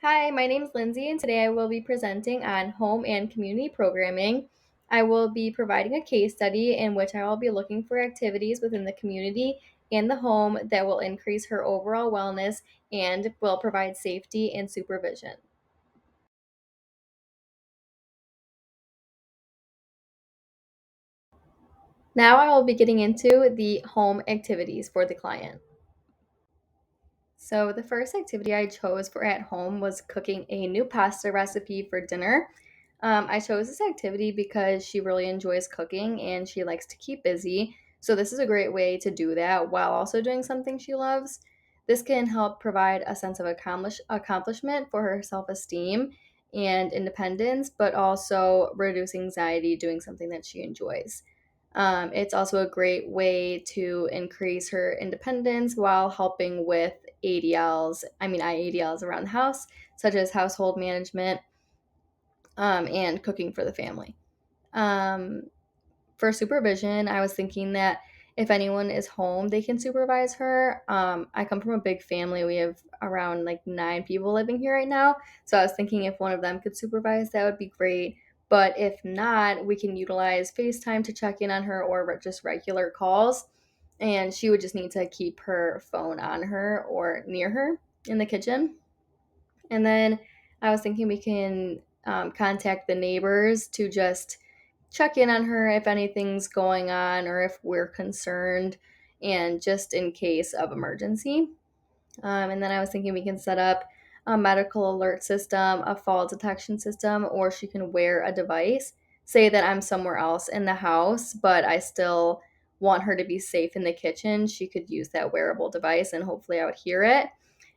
Hi, my name is Lindsay, and today I will be presenting on home and community programming. I will be providing a case study in which I will be looking for activities within the community and the home that will increase her overall wellness and will provide safety and supervision. Now I will be getting into the home activities for the client. So, the first activity I chose for at home was cooking a new pasta recipe for dinner. I chose this activity because she really enjoys cooking and she likes to keep busy. So, this is a great way to do that while also doing something she loves. This can help provide a sense of accomplishment for her self esteem and independence, but also reduce anxiety doing something that she enjoys. It's also a great way to increase her independence while helping with IADLs around the house, such as household management and cooking for the family. Um, for supervision, I was thinking that if anyone is home, they can supervise her. I come from a big family. We have around like 9 people living here right now. So I was thinking if one of them could supervise, that would be great. But if not, we can utilize FaceTime to check in on her or just regular calls. And she would just need to keep her phone on her or near her in the kitchen. And then I was thinking we can contact the neighbors to just check in on her if anything's going on or if we're concerned, and just in case of emergency. And then I was thinking we can set up a medical alert system, a fall detection system, or she can wear a device. Say that I'm somewhere else in the house, but I still want her to be safe in the kitchen. She could use that wearable device and hopefully I would hear it.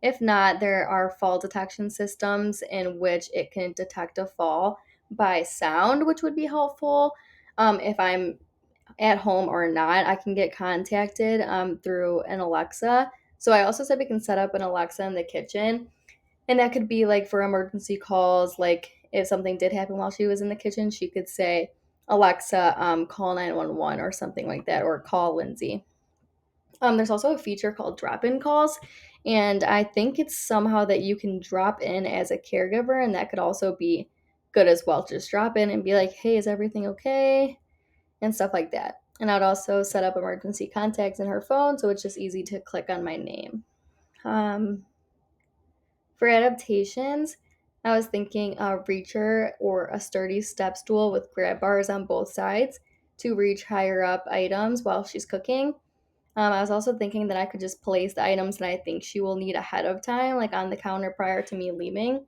If not, there are fall detection systems in which it can detect a fall by sound, which would be helpful. If I'm at home or not, I can get contacted through an Alexa. So I also said we can set up an Alexa in the kitchen, and that could be like for emergency calls. Like if something did happen while she was in the kitchen, she could say, "Alexa, call 911" or something like that, or call Lindsay. There's also a feature called drop-in calls, and I think it's somehow that you can drop in as a caregiver, and that could also be good as well. Just drop in and be like, "Hey, is everything okay?" and stuff like that. And I'd also set up emergency contacts in her phone, so it's just easy to click on my name. Um, for adaptations, I was thinking a reacher or a sturdy step stool with grab bars on both sides to reach higher up items while she's cooking. I was also thinking that I could just place the items that I think she will need ahead of time, like on the counter prior to me leaving.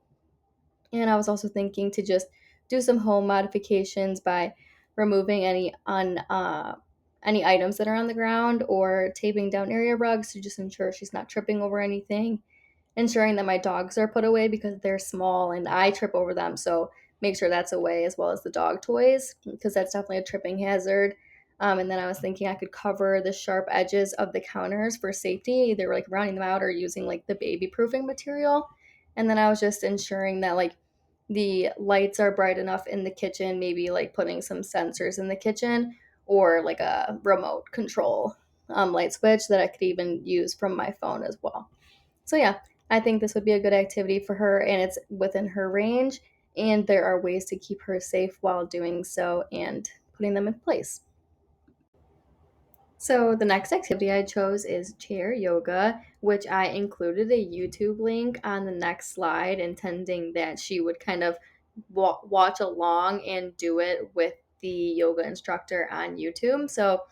And I was also thinking to just do some home modifications by removing any items that are on the ground or taping down area rugs to just ensure she's not tripping over anything. Ensuring that my dogs are put away because they're small and I trip over them. So make sure that's away as well as the dog toys because that's definitely a tripping hazard. And then I was thinking I could cover the sharp edges of the counters for safety, either like rounding them out or using like the baby proofing material. And then I was just ensuring that like the lights are bright enough in the kitchen, maybe like putting some sensors in the kitchen or like a remote control light switch that I could even use from my phone as well. So yeah, I think this would be a good activity for her and it's within her range and there are ways to keep her safe while doing so and putting them in place. So the next activity I chose is chair yoga, which I included a YouTube link on the next slide, intending that she would kind of watch along and do it with the yoga instructor on YouTube. So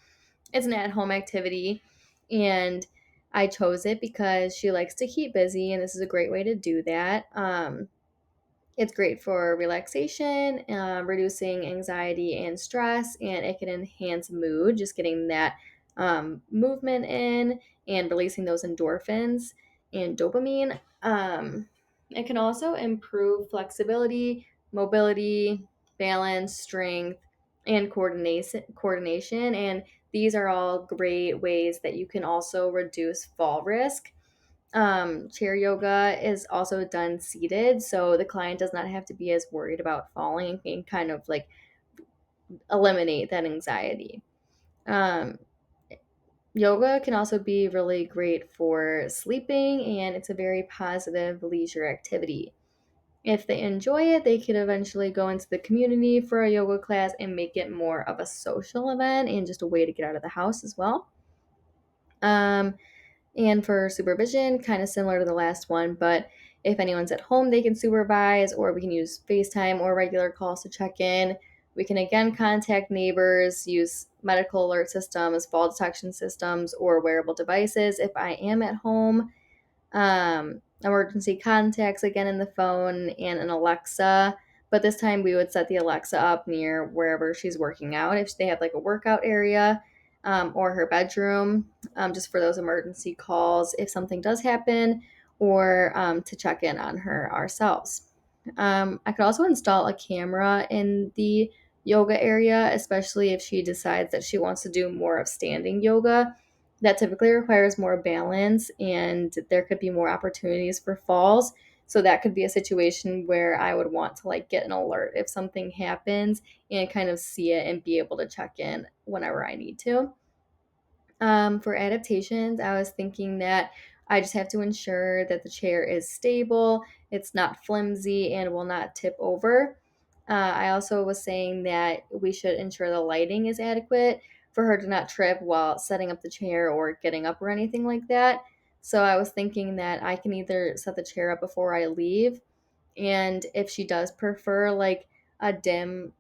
it's an at-home activity, and I chose it because she likes to keep busy, and this is a great way to do that. It's great for relaxation, reducing anxiety and stress, and it can enhance mood, just getting that movement in and releasing those endorphins and dopamine. It can also improve flexibility, mobility, balance, strength, and coordination. And these are all great ways that you can also reduce fall risk. Chair yoga is also done seated, so the client does not have to be as worried about falling and can kind of like eliminate that anxiety. Um, Yoga can also be really great for sleeping, and it's a very positive leisure activity. If they enjoy it, they could eventually go into the community for a yoga class and make it more of a social event and just a way to get out of the house as well. Um, and for supervision, kind of similar to the last one, but if anyone's at home, they can supervise, or we can use FaceTime or regular calls to check in. We can again contact neighbors, use medical alert systems, fall detection systems, or wearable devices if I am at home. Emergency contacts again in the phone, and an Alexa. But this time we would set the Alexa up near wherever she's working out, if they have like a workout area, or her bedroom, just for those emergency calls if something does happen, or to check in on her ourselves. I could also install a camera in the yoga area, especially if she decides that she wants to do more of standing yoga. That typically requires more balance, and there could be more opportunities for falls. So that could be a situation where I would want to like get an alert if something happens and kind of see it and be able to check in whenever I need to. For adaptations, I was thinking that I just have to ensure that the chair is stable, it's not flimsy, and will not tip over. I also was saying that we should ensure the lighting is adequate for her to not trip while setting up the chair or getting up or anything like that. So I was thinking that I can either set the chair up before I leave, and if she does prefer a dim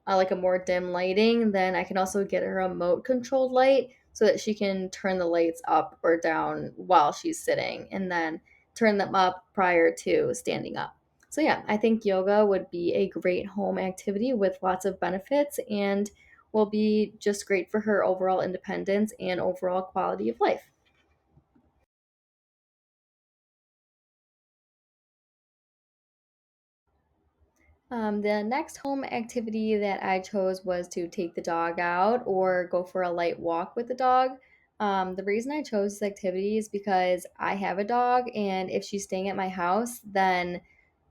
like a more dim lighting, then I can also get a remote controlled light so that she can turn the lights up or down while she's sitting and then turn them up prior to standing up. So, yeah, I think yoga would be a great home activity with lots of benefits and will be just great for her overall independence and overall quality of life. The next home activity that I chose was to take the dog out or go for a light walk with the dog. The reason I chose this activity is because I have a dog, and if she's staying at my house, then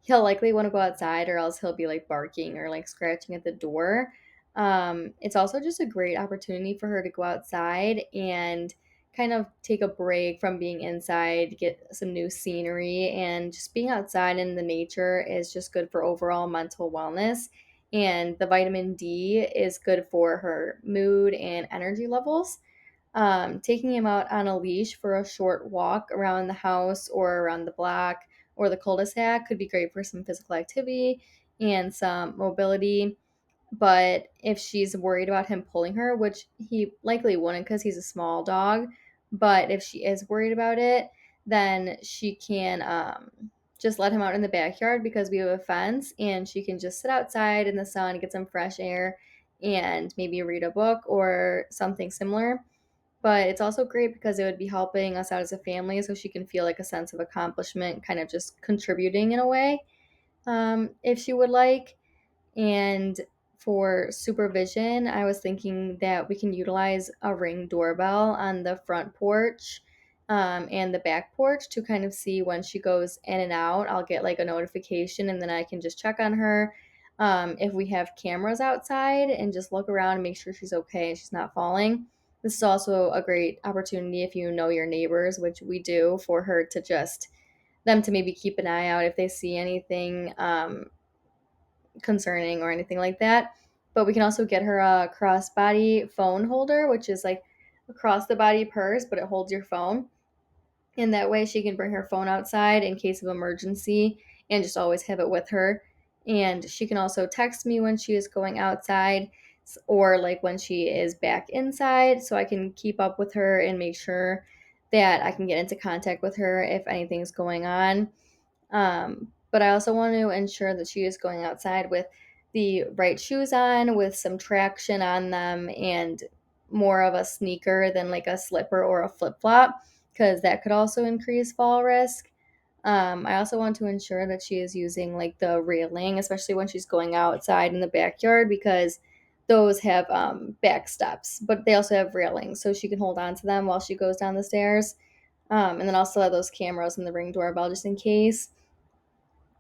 he'll likely want to go outside, or else he'll be like barking or like scratching at the door. It's also just a great opportunity for her to go outside and kind of take a break from being inside, get some new scenery, and just being outside in the nature is just good for overall mental wellness. And the vitamin D is good for her mood and energy levels. Taking him out on a leash for a short walk around the house or around the block or the cul-de-sac could be great for some physical activity and some mobility. But if she's worried about him pulling her, which he likely wouldn't because he's a small dog, but if she is worried about it, then she can just let him out in the backyard because we have a fence, and she can just sit outside in the sun, get some fresh air, and maybe read a book or something similar. But it's also great because it would be helping us out as a family so she can feel like a sense of accomplishment, kind of just contributing in a way, if she would like. And for supervision, I was thinking that we can utilize a ring doorbell on the front porch, and the back porch to kind of see when she goes in and out. I'll get like a notification, and then I can just check on her. If we have cameras outside, and just look around and make sure she's okay and she's not falling. This is also a great opportunity if you know your neighbors, which we do, for her to just them to maybe keep an eye out if they see anything concerning or anything like that. But we can also get her a crossbody phone holder, which is like a cross the body purse, but it holds your phone. And that way she can bring her phone outside in case of emergency and just always have it with her. And she can also text me when she is going outside or like when she is back inside, so I can keep up with her and make sure that I can get into contact with her if anything's going on. But I also want to ensure that she is going outside with the right shoes on, with some traction on them, and more of a sneaker than like a slipper or a flip flop, because that could also increase fall risk. I also want to ensure that she is using like the railing, especially when she's going outside in the backyard, because those have back steps, but they also have railings, so she can hold on to them while she goes down the stairs. And then also have those cameras in the ring doorbell just in case.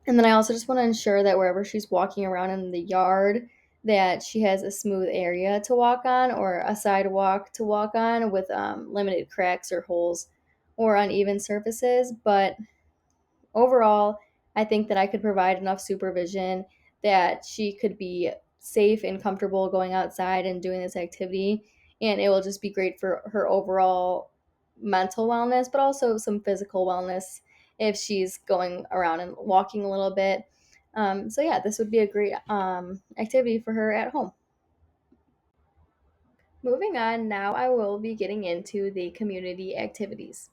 And then I also just want to ensure that wherever she's walking around in the yard, that she has a smooth area to walk on or a sidewalk to walk on with limited cracks or holes or uneven surfaces. But overall, I think that I could provide enough supervision that she could be safe and comfortable going outside and doing this activity. And it will just be great for her overall mental wellness, but also some physical wellness if she's going around and walking a little bit. So, yeah, this would be a great activity for her at home. Moving on, now I will be getting into the community activities.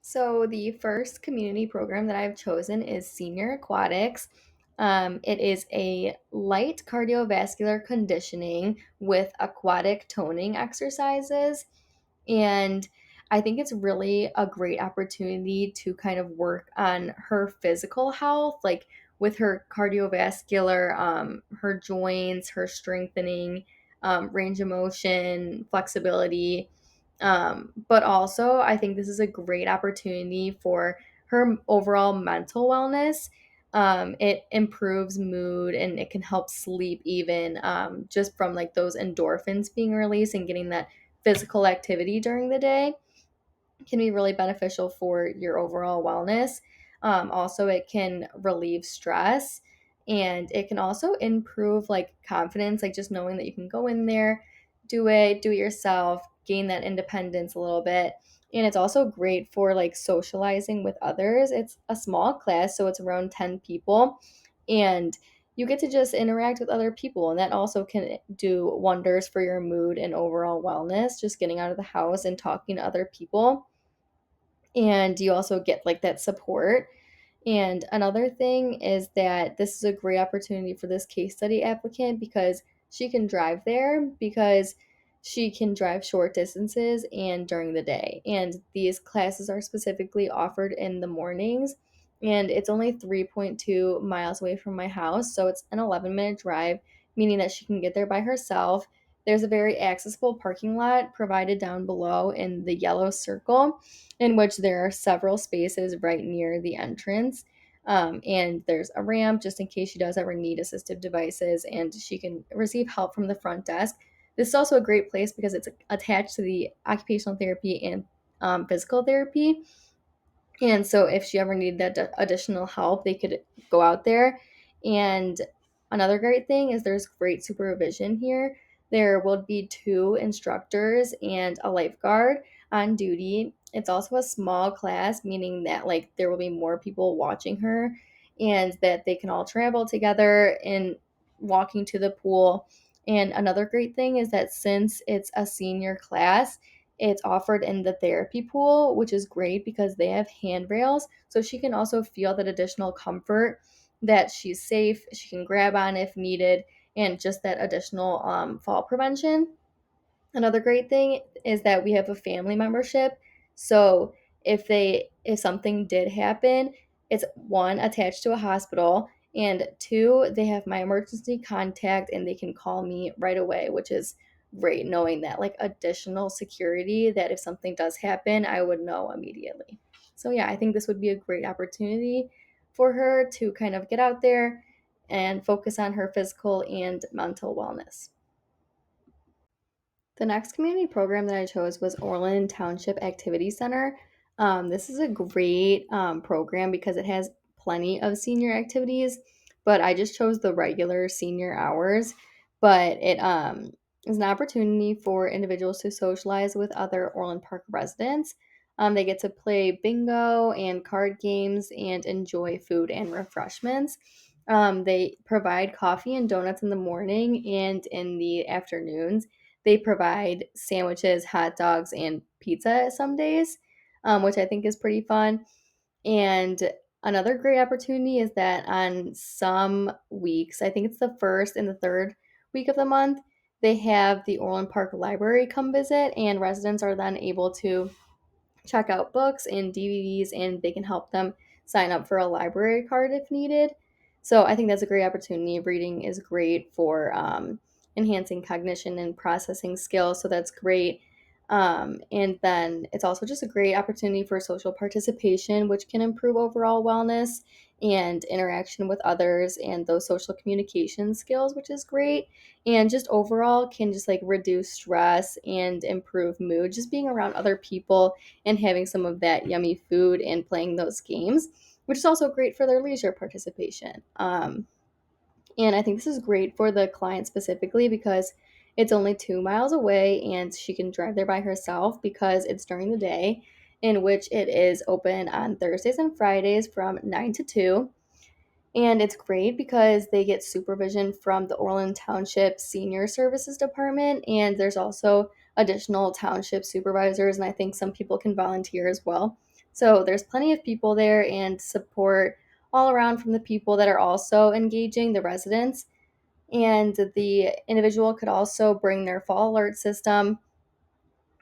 So, the first community program that I've chosen is Senior Aquatics. It is a light cardiovascular conditioning with aquatic toning exercises. And I think it's really a great opportunity to kind of work on her physical health, like with her cardiovascular, her joints, her strengthening, range of motion, flexibility. But also, I think this is a great opportunity for her overall mental wellness. It improves mood and it can help sleep, even just from like those endorphins being released and getting that physical activity during the day can be really beneficial for your overall wellness. Also, it can relieve stress and it can also improve like confidence, like just knowing that you can go in there, do it yourself, gain that independence a little bit. And it's also great for like socializing with others. It's a small class, so it's around 10 people. And you get to just interact with other people, and that also can do wonders for your mood and overall wellness, just getting out of the house and talking to other people. And you also get like that support. And another thing is that this is a great opportunity for this case study applicant because she can drive there, because she can drive short distances and during the day. And these classes are specifically offered in the mornings. And it's only 3.2 miles away from my house. So it's an 11-minute drive, meaning that she can get there by herself. There's a very accessible parking lot provided down below in the yellow circle, in which there are several spaces right near the entrance. And there's a ramp just in case she does ever need assistive devices, and she can receive help from the front desk. This is also a great place because it's attached to the occupational therapy and physical therapy. And so if she ever needed that additional help, they could go out there. And another great thing is there's great supervision here. There will be two instructors and a lifeguard on duty. It's also a small class, meaning that like there will be more people watching her and that they can all travel together in walking to the pool. And another great thing is that since it's a senior class, it's offered in the therapy pool, which is great because they have handrails. So she can also feel that additional comfort that she's safe, she can grab on if needed, and just that additional fall prevention. Another great thing is that we have a family membership. So if something did happen, it's one attached to a hospital, and two, they have my emergency contact and they can call me right away, which is great knowing that like additional security that if something does happen, I would know immediately. So yeah, I think this would be a great opportunity for her to kind of get out there and focus on her physical and mental wellness. The next community program that I chose was Orland Township Activity Center. This is a great program because it has plenty of senior activities, but I just chose the regular senior hours. But it is an opportunity for individuals to socialize with other Orland Park residents. They get to play bingo and card games and enjoy food and refreshments. They provide coffee and donuts in the morning and in the afternoons. They provide sandwiches, hot dogs, and pizza some days, which I think is pretty fun. And another great opportunity is that on some weeks, I think it's the first and the third week of the month, they have the Orland Park Library come visit, and residents are then able to check out books and DVDs, and they can help them sign up for a library card if needed. So I think that's a great opportunity. Reading is great for enhancing cognition and processing skills, so that's great. And then it's also just a great opportunity for social participation, which can improve overall wellness and interaction with others and those social communication skills, which is great. And just overall can just like reduce stress and improve mood, just being around other people and having some of that yummy food and playing those games. which is also great for their leisure participation. And I think this is great for the client specifically because it's only 2 miles away and she can drive there by herself because it's during the day, in which it is open on Thursdays and Fridays from 9 to 2. And it's great because they get supervision from the Orland Township Senior Services Department, and there's also additional township supervisors, and I think some people can volunteer as well. So there's plenty of people there and support all around from the people that are also engaging the residents. And the individual could also bring their fall alert system,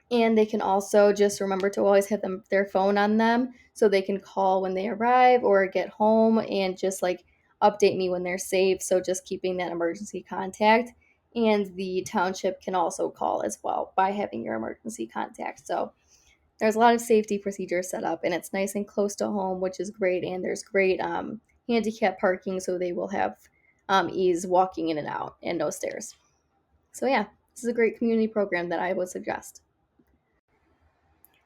and they can also just remember to always have their phone on them so they can call when they arrive or get home and just like update me when they're safe. So just keeping that emergency contact. And the township can also call as well by having your emergency contact. So there's a lot of safety procedures set up, and it's nice and close to home, which is great. And there's great handicap parking, so they will have ease walking in and out and no stairs. So, yeah, this is a great community program that I would suggest.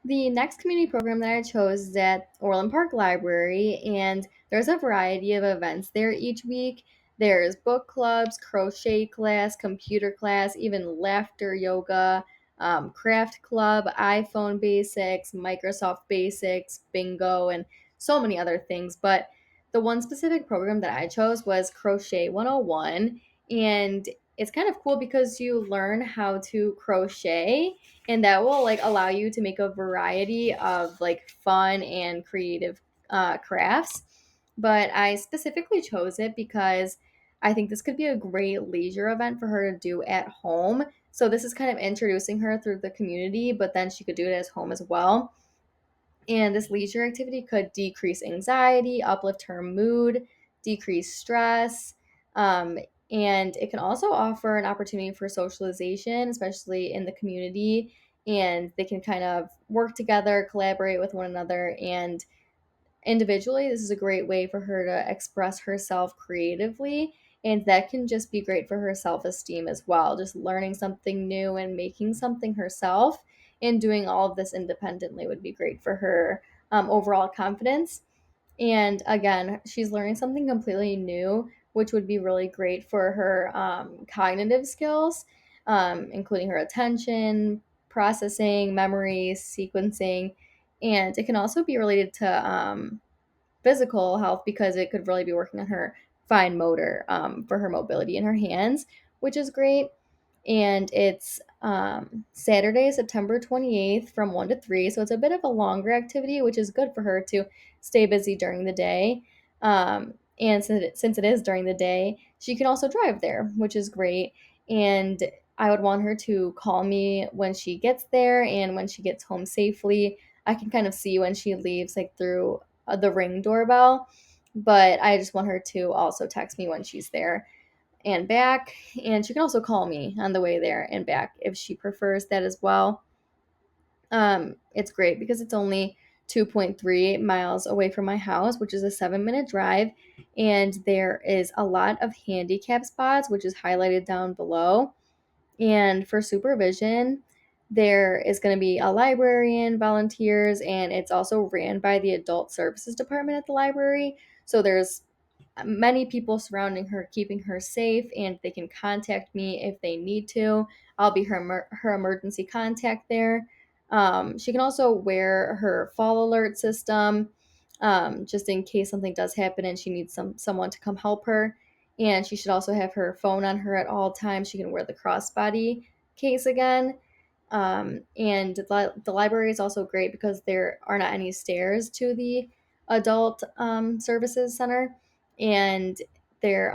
The next community program that I chose is at Orland Park Library, and there's a variety of events there each week. There's book clubs, crochet class, computer class, even laughter yoga, craft club, iPhone basics, Microsoft basics, bingo, and so many other things. But the one specific program that I chose was Crochet 101, and it's kind of cool because you learn how to crochet, and that will like allow you to make a variety of like fun and creative crafts. But I specifically chose it because I think this could be a great leisure event for her to do at home. So this is kind of introducing her through the community, but then she could do it at home as well. And this leisure activity could decrease anxiety, uplift her mood, decrease stress, um, and it can also offer an opportunity for socialization, especially in the community. And they can kind of work together, collaborate with one another, and individually, this is a great way for her to express herself creatively. And that can just be great for her self esteem as well. Just learning something new and making something herself and doing all of this independently would be great for her overall confidence. And again, she's learning something completely new, which would be really great for her cognitive skills, including her attention, processing, memory, sequencing. And it can also be related to physical health because it could really be working on her fine motor for her mobility in her hands, which is great. And it's Saturday, September 28th from 1 to 3. So it's a bit of a longer activity, which is good for her to stay busy during the day. And since it is during the day, she can also drive there, which is great. And I would want her to call me when she gets there and when she gets home safely. I can kind of see when she leaves, like through the Ring doorbell, but I just want her to also text me when she's there and back. And she can also call me on the way there and back if she prefers that as well. It's great because it's only 2.3 miles away from my house, which is a 7-minute drive. And there is a lot of handicap spots, which is highlighted down below. And for supervision, there is going to be a librarian, volunteers, and it's also ran by the adult services department at the library. So there's many people surrounding her, keeping her safe, and they can contact me if they need to. I'll be her emergency contact there. She can also wear her fall alert system, just in case something does happen and she needs someone to come help her. And she should also have her phone on her at all times. She can wear the crossbody case again. And the library is also great because there are not any stairs to the adult services center, and there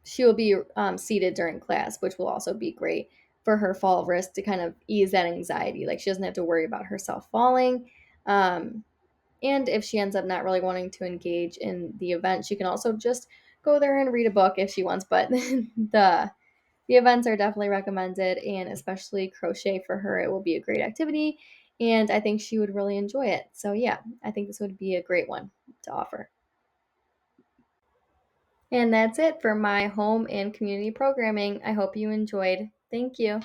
she will be seated during class, which will also be great for her fall risk to kind of ease that anxiety. Like she doesn't have to worry about herself falling. And if she ends up not really wanting to engage in the event, she can also just go there and read a book if she wants. But the events are definitely recommended, and especially crochet for her, it will be a great activity. And I think she would really enjoy it. So, yeah, I think this would be a great one to offer. And that's it for my home and community programming. I hope you enjoyed. Thank you.